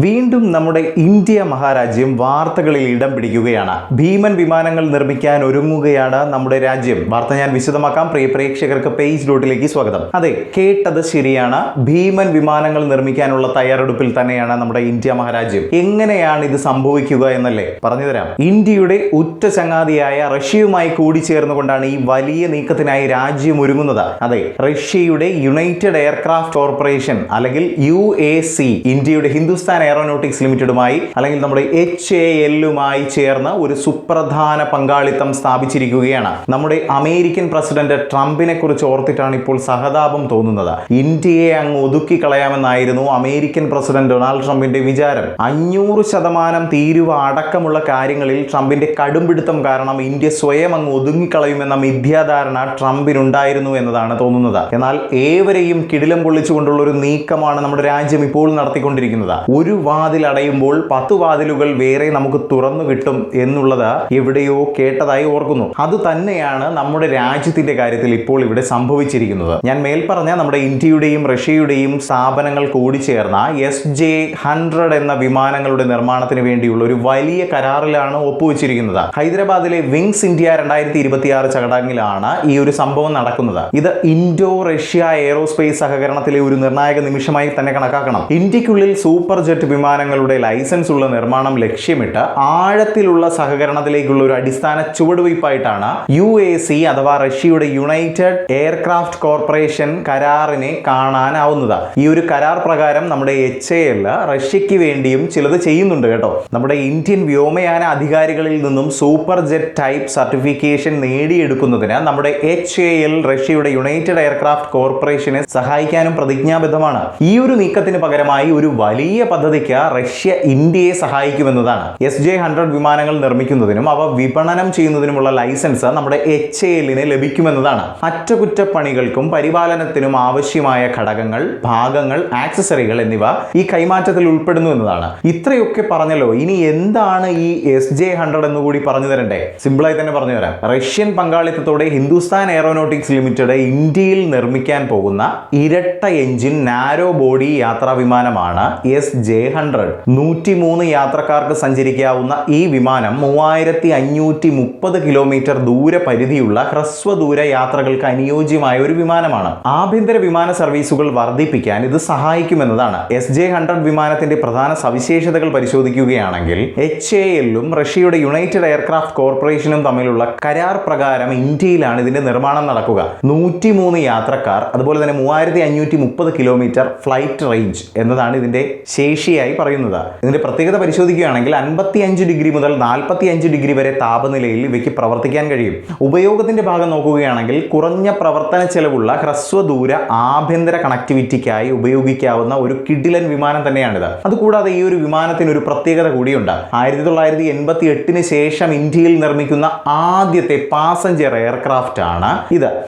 വീണ്ടും നമ്മുടെ ഇന്ത്യ മഹാരാജ്യം വാർത്തകളിൽ ഇടം പിടിക്കുകയാണ്. ഭീമൻ വിമാനങ്ങൾ നിർമ്മിക്കാൻ ഒരുങ്ങുകയാണ് നമ്മുടെ രാജ്യം. വാർത്ത ഞാൻ വിശദമാക്കാം. പ്രിയ പ്രേക്ഷകർക്ക് പേജ് ഡോട്ടിലേക്ക് സ്വാഗതം. അതെ, കേട്ടത് ശരിയാണ്. ഭീമൻ വിമാനങ്ങൾ നിർമ്മിക്കാനുള്ള തയ്യാറെടുപ്പിൽ തന്നെയാണ് നമ്മുടെ ഇന്ത്യ മഹാരാജ്യം. എങ്ങനെയാണ് ഇത് സംഭവിക്കുക എന്നല്ലേ പറഞ്ഞുതരാം. ഇന്ത്യയുടെ ഉറ്റ ചങ്ങാതിയായ റഷ്യയുമായി കൂടിച്ചേർന്നുകൊണ്ടാണ് ഈ വലിയ നീക്കത്തിനായി രാജ്യം ഒരുങ്ങുന്നത്. അതെ, റഷ്യയുടെ യുണൈറ്റഡ് എയർക്രാഫ്റ്റ് കോർപ്പറേഷൻ അല്ലെങ്കിൽ UAC ഇന്ത്യയുടെ ഹിന്ദുസ്ഥാൻ എയറോനോട്ടിക്സ് ലിമിറ്റഡുമായി അല്ലെങ്കിൽ നമ്മുടെ HALുമായി ചേർന്ന് ഒരു സുപ്രധാന പങ്കാളിത്തം സ്ഥാപിച്ചിരിക്കുകയാണ്. നമ്മുടെ അമേരിക്കൻ പ്രസിഡന്റ് ട്രംപിനെ കുറിച്ച് ഓർത്തിട്ടാണ് ഇപ്പോൾ സഹതാപം തോന്നുന്നത്. ഇന്ത്യയെ അങ്ങ് ഒതുക്കി കളയാമെന്നായിരുന്നു അമേരിക്കൻ പ്രസിഡന്റ് ഡൊണാൾഡ് ട്രംപിന്റെ വിചാരം. 500% തീരുവ അടക്കമുള്ള കാര്യങ്ങളിൽ ട്രംപിന്റെ കടുംപിടുത്തം കാരണം ഇന്ത്യ സ്വയം അങ്ങ് ഒതുങ്ങിക്കളയുമെന്ന മിഥ്യാധാരണ ട്രംപിനുണ്ടായിരുന്നു എന്നതാണ് തോന്നുന്നത്. എന്നാൽ ഏവരെയും കിടിലം കൊള്ളിച്ചുകൊണ്ടുള്ള ഒരു നീക്കമാണ് നമ്മുടെ രാജ്യം ഇപ്പോൾ നടത്തിക്കൊണ്ടിരിക്കുന്നത്. ഒരു വാതിൽ അടയുമ്പോൾ 10 വാതിലുകൾ വേറെ നമുക്ക് തുറന്നു കിട്ടും എന്നുള്ളത് എവിടെയോ കേട്ടതായി ഓർക്കുന്നു. അത് തന്നെയാണ് നമ്മുടെ രാജ്യത്തിന്റെ കാര്യത്തിൽ ഇപ്പോൾ ഇവിടെ സംഭവിച്ചിരിക്കുന്നത്. ഞാൻ മേൽപ്പറഞ്ഞ നമ്മുടെ ഇന്ത്യയുടെയും റഷ്യയുടെയും സ്ഥാപനങ്ങൾ കൂടിച്ചേർന്ന SJ-100 എന്ന വിമാനങ്ങളുടെ നിർമ്മാണത്തിന് വേണ്ടിയുള്ള ഒരു വലിയ കരാറിലാണ് ഒപ്പുവെച്ചിരിക്കുന്നത്. ഹൈദരാബാദിലെ വിങ്സ് ഇന്ത്യ 2026 ചടങ്ങിലാണ് ഈ ഒരു സംഭവം നടക്കുന്നത്. ഇത് ഇൻഡോ റഷ്യ എയറോസ്പേസ് സഹകരണത്തിലെ ഒരു നിർണായക നിമിഷമായി തന്നെ കണക്കാക്കണം. ഇന്ത്യക്കുള്ളിൽ സൂപ്പർ ജെറ്റ് വിമാനങ്ങളുടെ ലൈസൻസ് ഉള്ള നിർമ്മാണം ലക്ഷ്യമിട്ട് ആഴത്തിലുള്ള സഹകരണത്തിലേക്കുള്ള ഒരു അടിസ്ഥാന ചുവടുവയ്പായിട്ടാണ് UAC അഥവാ റഷ്യയുടെ യുണൈറ്റഡ് എയർക്രാഫ്റ്റ് കോർപ്പറേഷൻ കരാറിനെ കാണാനാവുന്നത്. ഈ ഒരു കരാർ പ്രകാരം നമ്മുടെ HAL റഷ്യയ്ക്ക് വേണ്ടിയും ചിലത് ചെയ്യുന്നുണ്ട് കേട്ടോ. നമ്മുടെ ഇന്ത്യൻ വ്യോമയാന അധികാരികളിൽ നിന്നും സൂപ്പർ ജെറ്റ് ടൈപ്പ് സർട്ടിഫിക്കേഷൻ നേടിയെടുക്കുന്നതിന് നമ്മുടെ HAL റഷ്യയുടെ യുണൈറ്റഡ് എയർക്രാഫ്റ്റ് കോർപ്പറേഷനെ സഹായിക്കാനും പ്രതിജ്ഞാബദ്ധമാണ്. ഈ ഒരു നീക്കത്തിന് പകരമായി ഒരു വലിയ പദ്ധതിക്ക് റഷ്യ ഇന്ത്യയെ സഹായിക്കുമെന്നതാണ്. SJ-100 വിമാനങ്ങൾ നിർമ്മിക്കുന്നതിനും അവ വിപണനം ചെയ്യുന്നതിനുമുള്ള ലൈസൻസ് നമ്മുടെ HALന് ലഭിക്കുമെന്നതാണ്. അറ്റകുറ്റപ്പണികൾക്കും പരിപാലനത്തിനും ആവശ്യമായ ഘടകങ്ങൾ, ഭാഗങ്ങൾ, ആക്സസറികൾ എന്നിവ ഈ കൈമാറ്റത്തിൽ ഉൾപ്പെടുന്നു എന്നതാണ്. ഇത്രയൊക്കെ പറഞ്ഞല്ലോ, ഇനി എന്താണ് ഈ SJ-100 എന്നുകൂടി പറഞ്ഞു തരണ്ടേ? സിമ്പിളായി തന്നെ പറഞ്ഞു തരാം. റഷ്യൻ പങ്കാളിത്തത്തോടെ ഹിന്ദുസ്ഥാൻ എയറോനോട്ടിക്സ് ലിമിറ്റഡ് ഇന്ത്യയിൽ നിർമ്മിക്കാൻ പോകുന്ന ഇരട്ട എഞ്ചിൻ നാരോ ബോഡി യാത്രാ വിമാനമാണ് SJ-100. 103 യാത്രക്കാർക്ക് സഞ്ചരിക്കാവുന്ന ഈ വിമാനം 3530 കിലോമീറ്റർ ദൂര പരിധിയുള്ള ഹ്രസ്വദൂര യാത്രകൾക്ക് അനുയോജ്യമായ ഒരു വിമാനമാണ്. ആഭ്യന്തര വിമാന സർവീസുകൾ വർദ്ധിപ്പിക്കാൻ ഇത് സഹായിക്കുമെന്നതാണ്. SJ-100 വിമാനത്തിന്റെ പ്രധാന സവിശേഷതകൾ പരിശോധിക്കുകയാണെങ്കിൽ HALും റഷ്യയുടെ യുണൈറ്റഡ് എയർക്രാഫ്റ്റ് കോർപ്പറേഷനും തമ്മിലുള്ള കരാർ പ്രകാരം ഇന്ത്യയിലാണ് ഇതിന്റെ നിർമ്മാണം നടക്കുക. 103 യാത്രക്കാർ, അതുപോലെ തന്നെ 3530 കിലോമീറ്റർ ഫ്ലൈറ്റ് റേഞ്ച് എന്നതാണ് ഇതിന്റെ ശേഷിയായി പറയുന്നത്. ഇതിന്റെ പ്രത്യേകത പരിശോധിക്കുകയാണെങ്കിൽ 55 ഡിഗ്രി മുതൽ 45 ഡിഗ്രി വരെ താപനിലയിൽ ഇവയ്ക്ക് പ്രവർത്തിക്കാൻ കഴിയും. ഉപയോഗത്തിന്റെ ഭാഗം നോക്കുകയാണെങ്കിൽ കുറഞ്ഞ പ്രവർത്തന ചെലവുള്ള ഹ്രസ്വദൂര ആഭ്യന്തര കണക്ടിവിറ്റിക്കായി ഉപയോഗിക്കാവുന്ന ഒരു കിടിലൻ വിമാനം തന്നെയാണിത്. അതുകൂടാതെ ഈ ഒരു വിമാനത്തിന് ഒരു പ്രത്യേകത കൂടിയുണ്ട്. 1988 ശേഷം ഇന്ത്യയിൽ നിർമ്മിക്കുന്ന ആദ്യത്തെ പാസഞ്ചർ എയർക്രാഫ്റ്റ് ആണ് ഇത്.